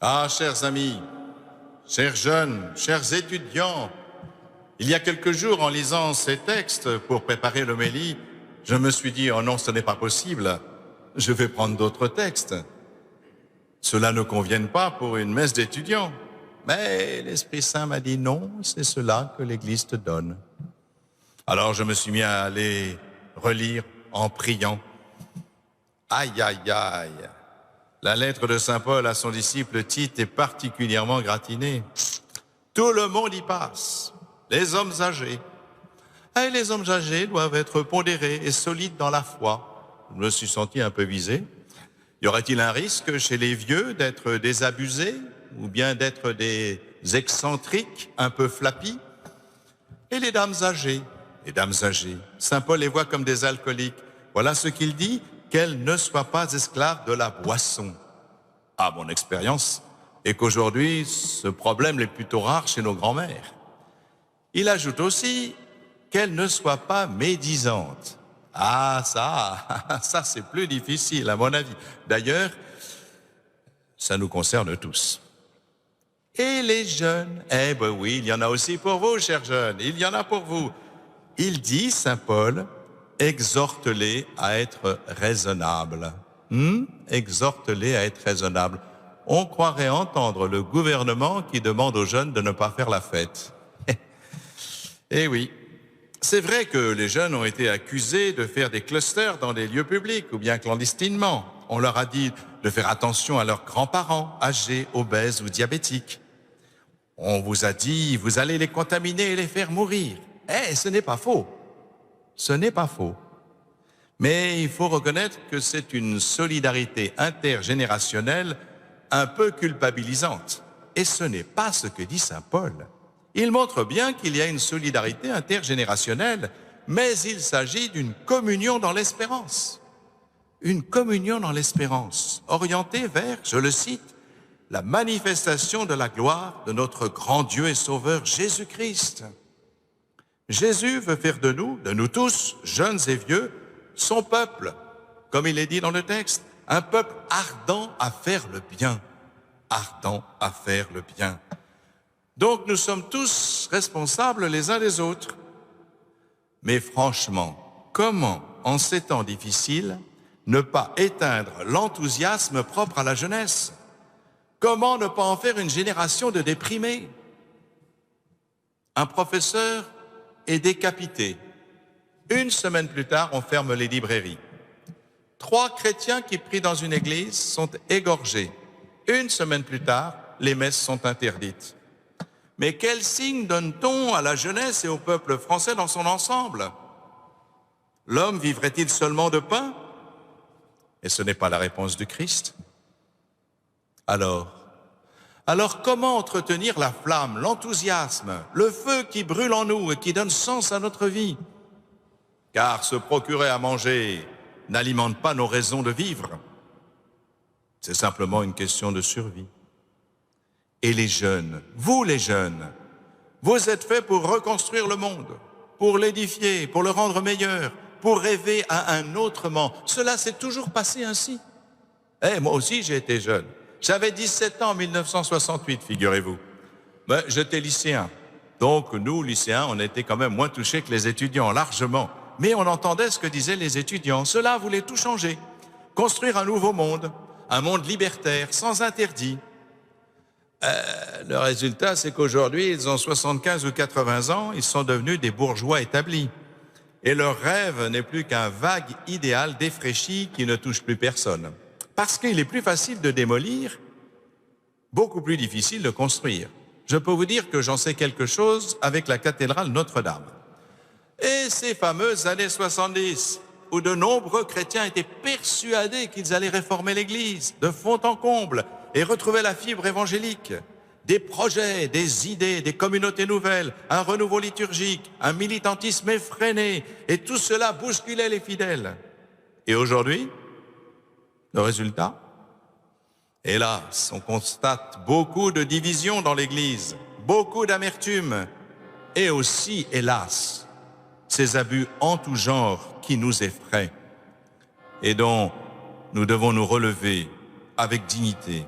Ah, chers amis, chers jeunes, chers étudiants, il y a quelques jours, en lisant ces textes pour préparer l'homélie, je me suis dit, oh non, ce n'est pas possible, je vais prendre d'autres textes. Cela ne convienne pas pour une messe d'étudiants. Mais l'Esprit Saint m'a dit non, c'est cela que l'Église te donne. Alors je me suis mis à aller relire en priant. Aïe, aïe, aïe. La lettre de Saint Paul à son disciple Tite est particulièrement gratinée. Tout le monde y passe, les hommes âgés. Et les hommes âgés doivent être pondérés et solides dans la foi. Je me suis senti un peu visé. Y aurait-il un risque chez les vieux d'être désabusés ou bien d'être des excentriques un peu flappis? Et les dames âgées, Saint Paul les voit comme des alcooliques. Voilà ce qu'il dit, qu'elles ne soient pas esclaves de la boisson. Ah, mon expérience est qu'aujourd'hui, ce problème est plutôt rare chez nos grands-mères. Il ajoute aussi qu'elles ne soient pas médisantes. Ah, ça c'est plus difficile à mon avis. D'ailleurs, ça nous concerne tous. Et les jeunes, eh ben oui, il y en a aussi pour vous, chers jeunes, il y en a pour vous. Il dit, Saint Paul, exhorte-les à être raisonnables. Exhorte-les à être raisonnables. On croirait entendre le gouvernement qui demande aux jeunes de ne pas faire la fête. Eh oui, c'est vrai que les jeunes ont été accusés de faire des clusters dans des lieux publics ou bien clandestinement. On leur a dit de faire attention à leurs grands-parents, âgés, obèses ou diabétiques. On vous a dit, vous allez les contaminer et les faire mourir. Eh, ce n'est pas faux. Ce n'est pas faux. Mais il faut reconnaître que c'est une solidarité intergénérationnelle un peu culpabilisante. Et ce n'est pas ce que dit Saint Paul. Il montre bien qu'il y a une solidarité intergénérationnelle, mais il s'agit d'une communion dans l'espérance. Une communion dans l'espérance, orientée vers, je le cite, la manifestation de la gloire de notre grand Dieu et Sauveur Jésus-Christ. Jésus veut faire de nous tous, jeunes et vieux, son peuple, comme il est dit dans le texte, un peuple ardent à faire le bien. Ardent à faire le bien. Donc nous sommes tous responsables les uns des autres. Mais franchement, comment, en ces temps difficiles, ne pas éteindre l'enthousiasme propre à la jeunesse? Comment ne pas en faire une génération de déprimés? Un professeur est décapité. Une semaine plus tard, on ferme les librairies. 3 chrétiens qui prient dans une église sont égorgés. Une semaine plus tard, les messes sont interdites. Mais quel signe donne-t-on à la jeunesse et au peuple français dans son ensemble? L'homme vivrait-il seulement de pain? Et ce n'est pas la réponse du Christ. Alors comment entretenir la flamme, l'enthousiasme, le feu qui brûle en nous et qui donne sens à notre vie? Car se procurer à manger n'alimente pas nos raisons de vivre. C'est simplement une question de survie. Et les jeunes, vous êtes faits pour reconstruire le monde, pour l'édifier, pour le rendre meilleur, pour rêver à un autrement. Cela s'est toujours passé ainsi. Moi aussi j'ai été jeune. J'avais 17 ans en 1968, figurez-vous. Mais j'étais lycéen. Donc nous, lycéens, on était quand même moins touchés que les étudiants, largement. Mais on entendait ce que disaient les étudiants. Cela voulait tout changer. Construire un nouveau monde, un monde libertaire, sans interdit. Le résultat, c'est qu'aujourd'hui, ils ont 75 ou 80 ans, ils sont devenus des bourgeois établis. Et leur rêve n'est plus qu'un vague idéal défraîchi qui ne touche plus personne. Parce qu'il est plus facile de démolir, beaucoup plus difficile de construire. Je peux vous dire que j'en sais quelque chose avec la cathédrale Notre-Dame. Et ces fameuses années 70, où de nombreux chrétiens étaient persuadés qu'ils allaient réformer l'Église de fond en comble et retrouver la fibre évangélique. Des projets, des idées, des communautés nouvelles, un renouveau liturgique, un militantisme effréné, et tout cela bousculait les fidèles. Et aujourd'hui, le résultat? Hélas, on constate beaucoup de divisions dans l'Église, beaucoup d'amertume, et aussi, hélas, ces abus en tout genre qui nous effraient et dont nous devons nous relever avec dignité.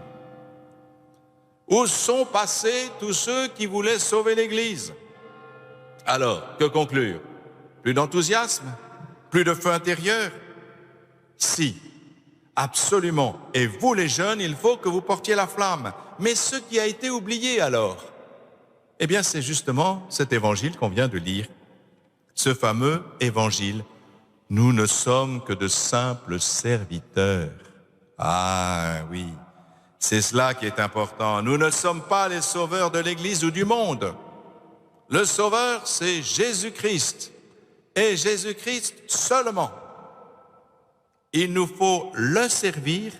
Où sont passés tous ceux qui voulaient sauver l'Église? Alors, que conclure? Plus d'enthousiasme? Plus de feu intérieur? Si, absolument. Et vous les jeunes, il faut que vous portiez la flamme. Mais ce qui a été oublié alors? Eh bien, c'est justement cet évangile qu'on vient de lire. Ce fameux évangile. Nous ne sommes que de simples serviteurs. Ah oui, c'est cela qui est important. Nous ne sommes pas les sauveurs de l'Église ou du monde. Le sauveur, c'est Jésus-Christ. Et Jésus-Christ seulement. Il nous faut le servir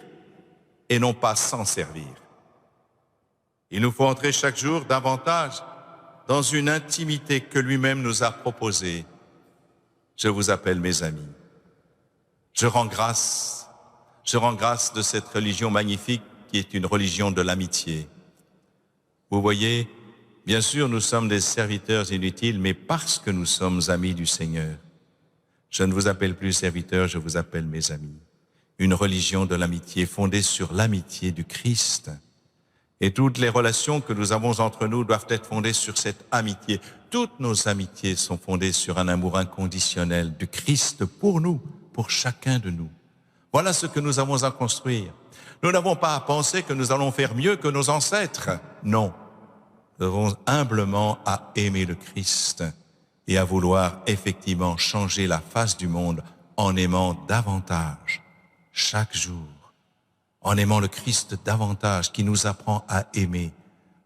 et non pas s'en servir. Il nous faut entrer chaque jour davantage dans une intimité que lui-même nous a proposée. Je vous appelle mes amis. Je rends grâce de cette religion magnifique qui est une religion de l'amitié. Vous voyez, bien sûr, nous sommes des serviteurs inutiles, mais parce que nous sommes amis du Seigneur, je ne vous appelle plus serviteurs, je vous appelle mes amis. Une religion de l'amitié fondée sur l'amitié du Christ. Et toutes les relations que nous avons entre nous doivent être fondées sur cette amitié. Toutes nos amitiés sont fondées sur un amour inconditionnel du Christ pour nous, pour chacun de nous. Voilà ce que nous avons à construire. Nous n'avons pas à penser que nous allons faire mieux que nos ancêtres. Non. Nous avons humblement à aimer le Christ et à vouloir effectivement changer la face du monde en aimant davantage chaque jour. En aimant le Christ davantage, qui nous apprend à aimer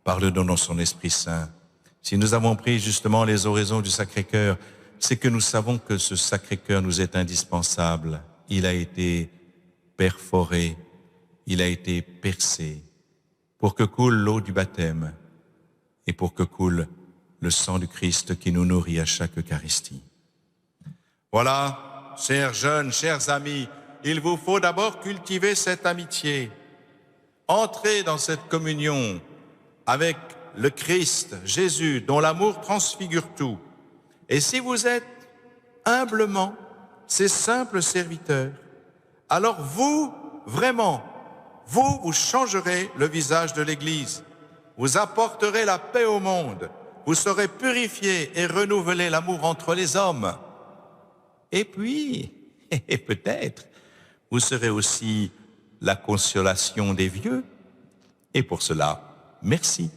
par le don de son Esprit Saint. Si nous avons pris justement les oraisons du Sacré-Cœur, c'est que nous savons que ce Sacré-Cœur nous est indispensable. Il a été perforé, il a été percé, pour que coule l'eau du baptême et pour que coule le sang du Christ qui nous nourrit à chaque Eucharistie. Voilà, chers jeunes, chers amis, il vous faut d'abord cultiver cette amitié. Entrez dans cette communion avec le Christ, Jésus, dont l'amour transfigure tout. Et si vous êtes humblement ces simples serviteurs, alors vous, vraiment, vous changerez le visage de l'Église. Vous apporterez la paix au monde. Vous saurez purifier et renouveler l'amour entre les hommes. Et puis, et peut-être, vous serez aussi la consolation des vieux. Et pour cela, merci.